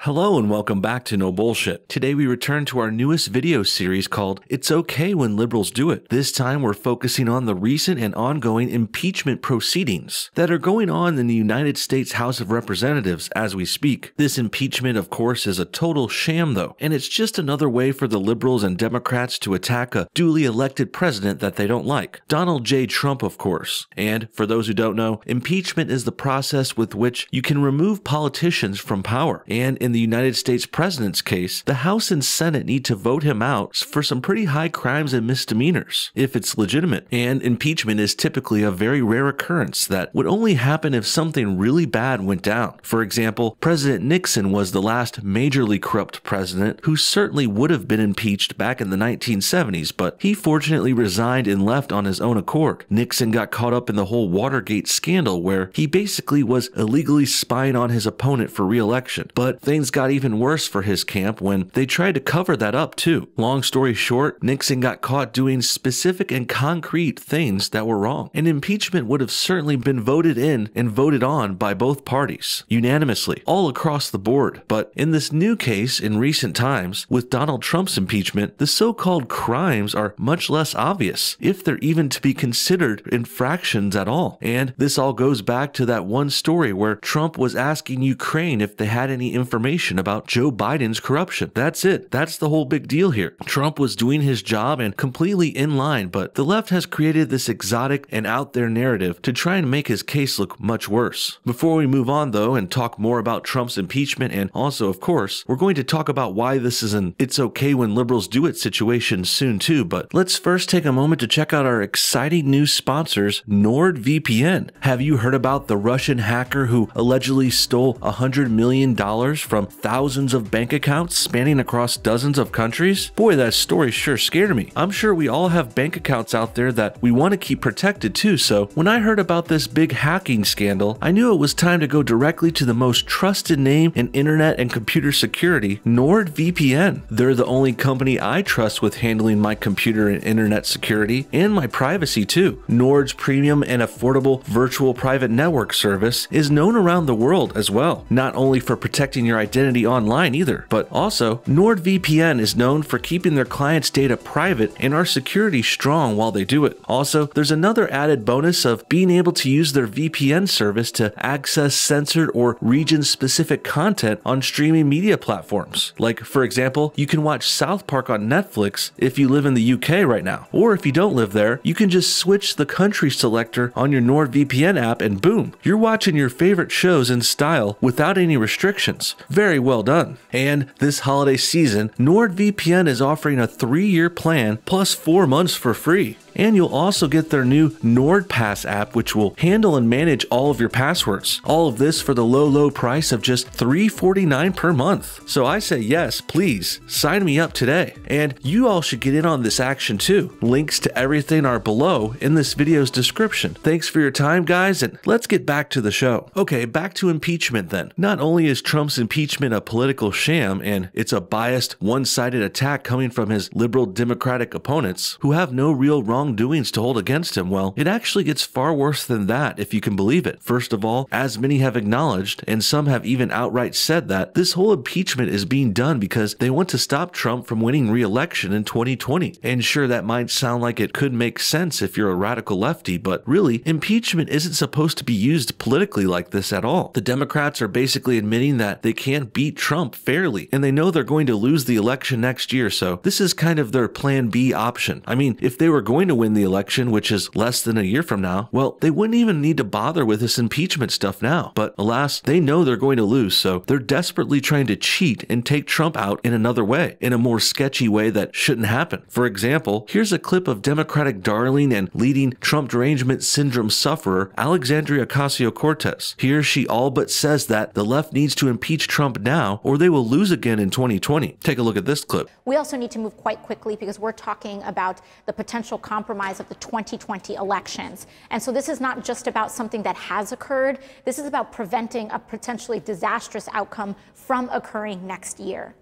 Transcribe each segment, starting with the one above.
Hello and welcome back to No Bullshit. Today we return to our newest video series called It's Okay When Liberals Do It. This time we're focusing on the recent and ongoing impeachment proceedings that are going on in the United States House of Representatives as we speak. This impeachment, of course, is a total sham though, and it's just another way for the liberals and Democrats to attack a duly elected president that they don't like. Donald J. Trump, of course. And for those who don't know, impeachment is the process with which you can remove politicians from power. And in the United States president's case, the House and Senate need to vote him out for some pretty high crimes and misdemeanors, if it's legitimate. And impeachment is typically a very rare occurrence that would only happen if something really bad went down. For example, President Nixon was the last majorly corrupt president who certainly would have been impeached back in the 1970s, but he fortunately resigned and left on his own accord. Nixon got caught up in the whole Watergate scandal where he basically was illegally spying on his opponent for re-election. But things got even worse for his camp when they tried to cover that up too. Long story short, Nixon got caught doing specific and concrete things that were wrong. And impeachment would have certainly been voted in and voted on by both parties, unanimously, all across the board. But in this new case in recent times, with Donald Trump's impeachment, the so-called crimes are much less obvious, if they're even to be considered infractions at all. And this all goes back to that one story where Trump was asking Ukraine if they had any information about Joe Biden's corruption. That's it. That's the whole big deal here. Trump was doing his job and completely in line, but the left has created this exotic and out there narrative to try and make his case look much worse. Before we move on though and talk more about Trump's impeachment, and also of course, we're going to talk about why this is an it's okay when liberals do it situation soon too, but let's first take a moment to check out our exciting new sponsors, NordVPN. Have you heard about the Russian hacker who allegedly stole $100 million from thousands of bank accounts spanning across dozens of countries? Boy, that story sure scared me. I'm sure we all have bank accounts out there that we want to keep protected too, so when I heard about this big hacking scandal, I knew it was time to go directly to the most trusted name in internet and computer security, NordVPN. They're the only company I trust with handling my computer and internet security and my privacy too. Nord's premium and affordable virtual private network service is known around the world as well, not only for protecting your identity online either, but also NordVPN is known for keeping their clients' data private and our security strong while they do it. Also, there's another added bonus of being able to use their VPN service to access censored or region-specific content on streaming media platforms. Like, for example, you can watch South Park on Netflix if you live in the UK right now. Or if you don't live there, you can just switch the country selector on your NordVPN app and boom, you're watching your favorite shows in style without any restrictions. Very well done. And this holiday season, NordVPN is offering a 3-year plan plus 4 months for free. And you'll also get their new NordPass app, which will handle and manage all of your passwords. All of this for the low price of just $3.49 per month. So I say yes, please, sign me up today. And you all should get in on this action too. Links to everything are below in this video's description. Thanks for your time, guys, and let's get back to the show. Okay, back to impeachment then. Not only is Trump's impeachment a political sham, and it's a biased, one-sided attack coming from his liberal Democratic opponents who have no real wrongdoings to hold against him, well, it actually gets far worse than that if you can believe it. First of all, as many have acknowledged, and some have even outright said that, this whole impeachment is being done because they want to stop Trump from winning re-election in 2020. And sure, that might sound like it could make sense if you're a radical lefty, but really, impeachment isn't supposed to be used politically like this at all. The Democrats are basically admitting that they can't beat Trump fairly, and they know they're going to lose the election next year, so this is kind of their plan B option. I mean, if they were going to win the election, which is less than a year from now, well, they wouldn't even need to bother with this impeachment stuff now. But alas, they know they're going to lose, so they're desperately trying to cheat and take Trump out in another way, in a more sketchy way that shouldn't happen. For example, here's a clip of Democratic darling and leading Trump derangement syndrome sufferer Alexandria Ocasio-Cortez. Here she all but says that the left needs to impeach Trump now or they will lose again in 2020. Take a look at this clip. We also need to move quite quickly because we're talking about the potential compromise of the 2020 elections. And so this is not just about something that has occurred. This is about preventing a potentially disastrous outcome from occurring next year.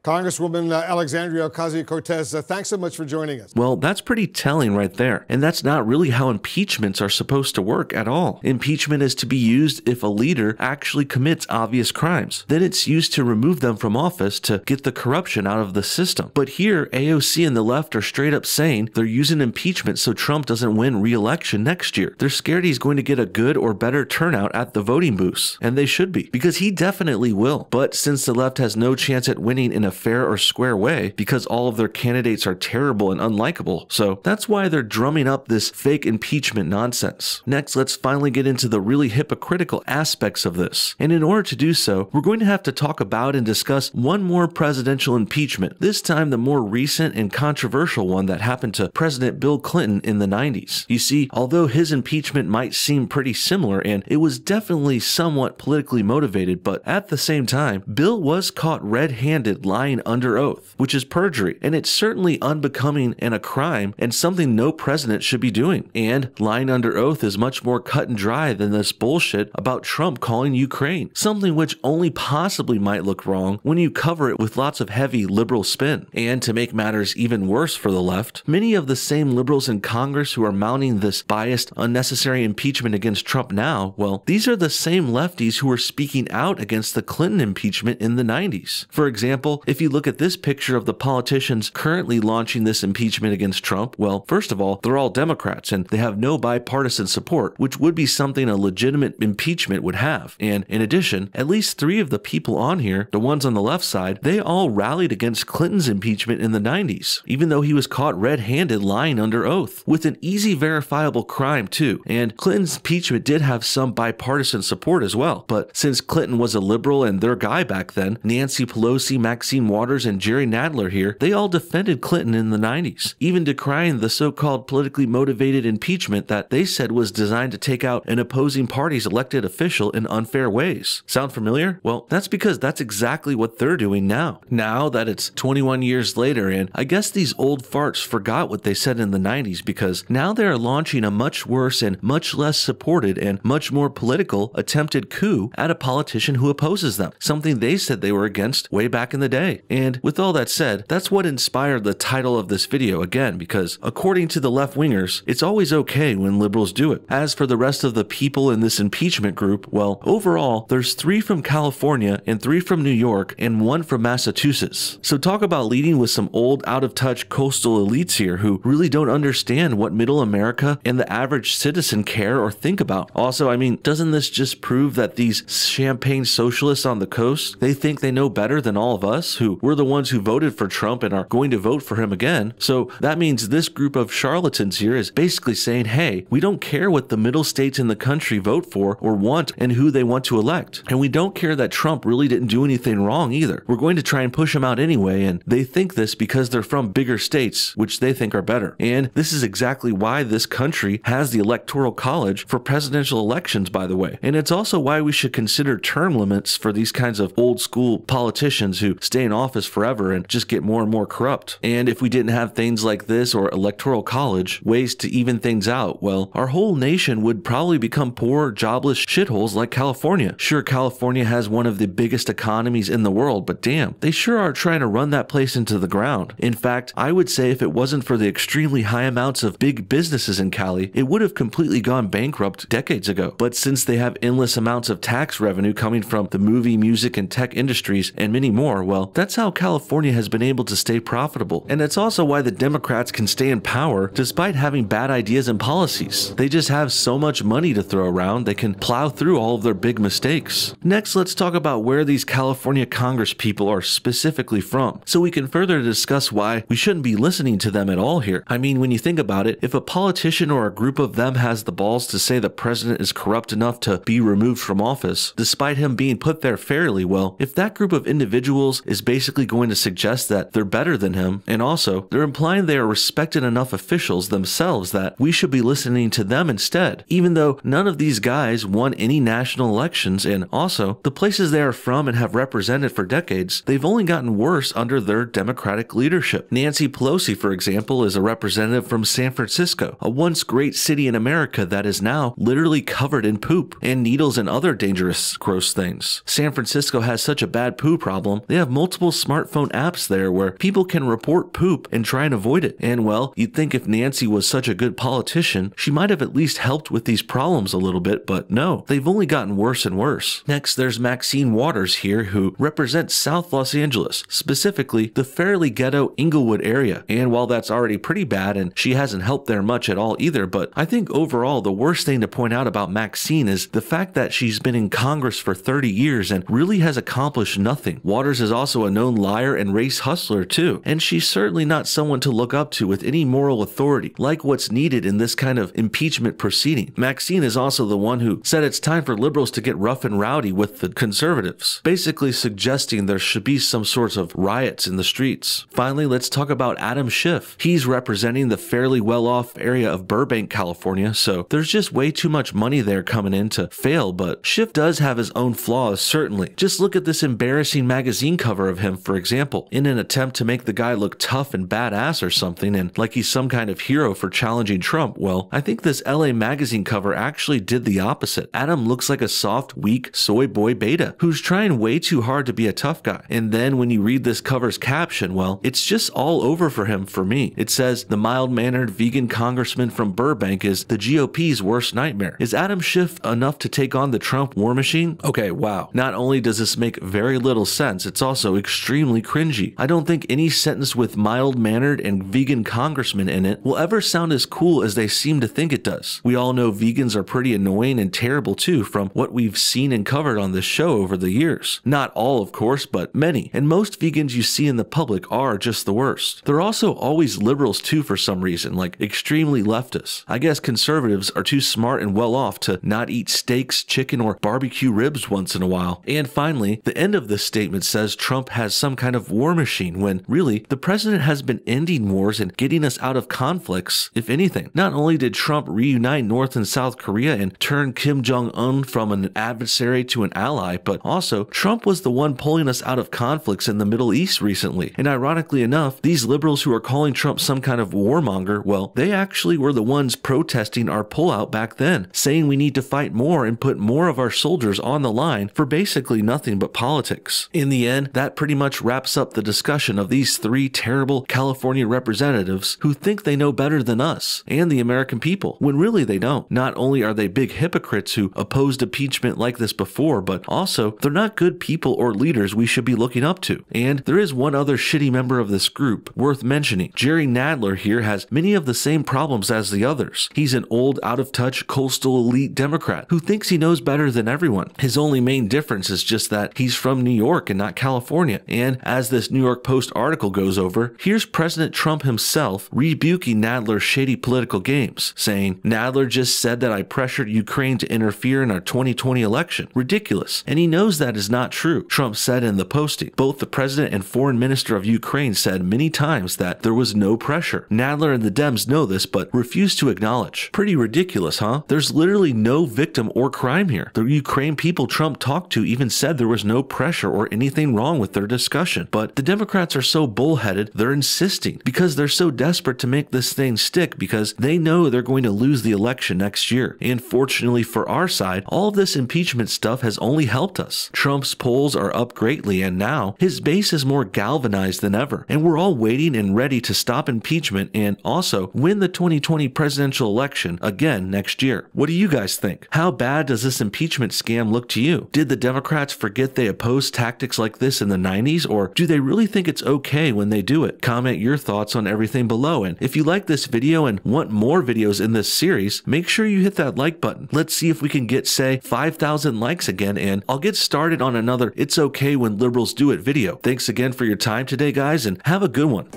Congresswoman Alexandria Ocasio-Cortez, thanks so much for joining us. Well, that's pretty telling right there. And that's not really how impeachments are supposed to work at all. Impeachment is to be used if a leader actually commits obvious crimes. Then it's used to remove them from office to get the corruption out of the system. But here, AOC and the left are straight up saying they're using impeachment so Trump doesn't win re-election next year. They're scared he's going to get a good or better turnout at the voting booths. And they should be, because he definitely will. But since the left has no chance at winning in a fair or square way, because all of their candidates are terrible and unlikable, so that's why they're drumming up this fake impeachment nonsense. Next, let's finally get into the really hypocritical aspects of this. And in order to do so, we're going to have to talk about and discuss one more presidential impeachment, this time the more recent and controversial one that happened to President Bill Clinton in the 90s. You see, although his impeachment might seem pretty similar, and it was definitely somewhat politically motivated, but at the same time, Bill was caught red-handed lying under oath, which is perjury, and it's certainly unbecoming and a crime and something no president should be doing. And lying under oath is much more cut and dry than this bullshit about Trump calling Ukraine, something which only possibly might look wrong when you cover it with lots of heavy liberal spin. And to make matters even worse for the left, many of the same liberals in Congress who are mounting this biased, unnecessary impeachment against Trump now, well, these are the same lefties who were speaking out against the Clinton impeachment in the 90s. For example, if you look at this picture of the politicians currently launching this impeachment against Trump, well, first of all, they're all Democrats and they have no bipartisan support, which would be something a legitimate impeachment would have. And in addition, at least 3 of the people on here, the ones on the left side, they all rallied against Clinton's impeachment in the 90s, even though he was caught red-handed lying under oath, with an easy verifiable crime too. And Clinton's impeachment did have some bipartisan support as well, but since Clinton was a liberal and their guy back then, Nancy Pelosi, Maxine Waters, and Jerry Nadler here, they all defended Clinton in the 90s, even decrying the so-called politically motivated impeachment that they said was designed to take out an opposing party's elected official in unfair ways. Sound familiar? Well, that's because that's exactly what they're doing now. Now that it's 21 years later, and I guess these old farts forgot what they said in the 90s, because now they are launching a much worse and much less supported and much more political attempted coup at a politician who opposes them, something they said they were against way back in the day. And with all that said, that's what inspired the title of this video again, because according to the left-wingers, it's always okay when liberals do it. As for the rest of the people in this impeachment group, well, overall, there's 3 from California and 3 from New York and 1 from Massachusetts. So talk about leading with some old, out-of-touch coastal elites here who really don't understand what middle America and the average citizen care or think about. Also, I mean, doesn't this just prove that these champagne socialists on the coast, they think they know better than all of us, who were the ones who voted for Trump and are going to vote for him again? So that means this group of charlatans here is basically saying, hey, we don't care what the middle states in the country vote for or want and who they want to elect. And we don't care that Trump really didn't do anything wrong either. We're going to try and push him out anyway, and they think this because they're from bigger states, which they think are better. And this is exactly why this country has the Electoral College for presidential elections, by the way. And it's also why we should consider term limits for these kinds of old school politicians who stay in office forever and just get more and more corrupt. And if we didn't have things like this or Electoral College, ways to even things out, well, our whole nation would probably become poor, jobless shitholes like California. Sure, California has one of the biggest economies in the world, but damn, they sure are trying to run that place into the ground. In fact, I would say if it wasn't for the extremely high amounts of big businesses in Cali, it would have completely gone bankrupt decades ago. But since they have endless amounts of tax revenue coming from the movie, music, and tech industries and many more, well, that's how California has been able to stay profitable. And it's also why the Democrats can stay in power despite having bad ideas and policies. They just have so much money to throw around, they can plow through all of their big mistakes. Next, let's talk about where these California Congress people are specifically from, so we can further discuss why we shouldn't be listening to them at all here. I mean, when you think about it, if a politician or a group of them has the balls to say the president is corrupt enough to be removed from office, despite him being put there fairly, well, if that group of individuals is basically going to suggest that they're better than him, and also they're implying they are respected enough officials themselves that we should be listening to them instead, even though none of these guys won any national elections, and also the places they are from and have represented for decades, they've only gotten worse under their Democratic leadership. Nancy Pelosi, for example, is a representative from San Francisco, a once great city in America that is now literally covered in poop and needles and other dangerous, gross things. San Francisco has such a bad poo problem, they have multiple multiple smartphone apps there where people can report poop and try and avoid it. And well, you'd think if Nancy was such a good politician, she might have at least helped with these problems a little bit, but no, they've only gotten worse and worse. Next, there's Maxine Waters here, who represents South Los Angeles, specifically the fairly ghetto Inglewood area. And while that's already pretty bad and she hasn't helped there much at all either, but I think overall the worst thing to point out about Maxine is the fact that she's been in Congress for 30 years and really has accomplished nothing. Waters is also a known liar and race hustler too, and she's certainly not someone to look up to with any moral authority, like what's needed in this kind of impeachment proceeding. Maxine is also the one who said it's time for liberals to get rough and rowdy with the conservatives, basically suggesting there should be some sorts of riots in the streets. Finally, let's talk about Adam Schiff. He's representing the fairly well-off area of Burbank, California, so there's just way too much money there coming in to fail, but Schiff does have his own flaws, certainly. Just look at this embarrassing magazine cover of him, for example, in an attempt to make the guy look tough and badass or something, and like he's some kind of hero for challenging Trump. Well, I think this LA magazine cover actually did the opposite. Adam looks like a soft, weak soy boy beta who's trying way too hard to be a tough guy. And then when you read this cover's caption, well, it's just all over for him for me. It says, "The mild-mannered vegan congressman from Burbank is the GOP's worst nightmare." Is Adam Schiff enough to take on the Trump war machine? Okay, wow. Not only does this make very little sense, it's also extremely cringy. I don't think any sentence with mild-mannered and vegan congressman in it will ever sound as cool as they seem to think it does. We all know vegans are pretty annoying and terrible too from what we've seen and covered on this show over the years. Not all, of course, but many. And most vegans you see in the public are just the worst. They're also always liberals too for some reason, like extremely leftists. I guess conservatives are too smart and well off to not eat steaks, chicken, or barbecue ribs once in a while. And finally, the end of this statement says Trump has some kind of war machine, when really the president has been ending wars and getting us out of conflicts, if anything. Not only did Trump reunite North and South Korea and turn Kim Jong-un from an adversary to an ally, but also Trump was the one pulling us out of conflicts in the Middle East recently. And ironically enough, these liberals who are calling Trump some kind of warmonger, well, they actually were the ones protesting our pullout back then, saying we need to fight more and put more of our soldiers on the line for basically nothing but politics. In the end, that pretty much wraps up the discussion of these three terrible California representatives who think they know better than us and the American people, when really they don't. Not only are they big hypocrites who opposed impeachment like this before, but also they're not good people or leaders we should be looking up to. And there is one other shitty member of this group worth mentioning. Jerry Nadler here has many of the same problems as the others. He's an old, out-of-touch, coastal elite Democrat who thinks he knows better than everyone. His only main difference is just that he's from New York and not California. And as this New York Post article goes over, here's President Trump himself rebuking Nadler's shady political games, saying, "Nadler just said that I pressured Ukraine to interfere in our 2020 election. Ridiculous. And he knows that is not true," Trump said in the posting. Both the president and foreign minister of Ukraine said many times that there was no pressure. Nadler and the Dems know this, but refuse to acknowledge. Pretty ridiculous, huh? There's literally no victim or crime here. The Ukraine people Trump talked to even said there was no pressure or anything wrong with their discussion. But the Democrats are so bullheaded, they're insisting because they're so desperate to make this thing stick because they know they're going to lose the election next year. And fortunately for our side, all of this impeachment stuff has only helped us. Trump's polls are up greatly, and now his base is more galvanized than ever. And we're all waiting and ready to stop impeachment and also win the 2020 presidential election again next year. What do you guys think? How bad does this impeachment scam look to you? Did the Democrats forget they opposed tactics like this in the 90s, or do they really think it's okay when they do it? Comment your thoughts on everything below, and if you like this video and want more videos in this series, make sure you hit that like button. Let's see if we can get, say, 5,000 likes again, and I'll get started on another It's Okay When Liberals Do It video. Thanks again for your time today, guys, and have a good one.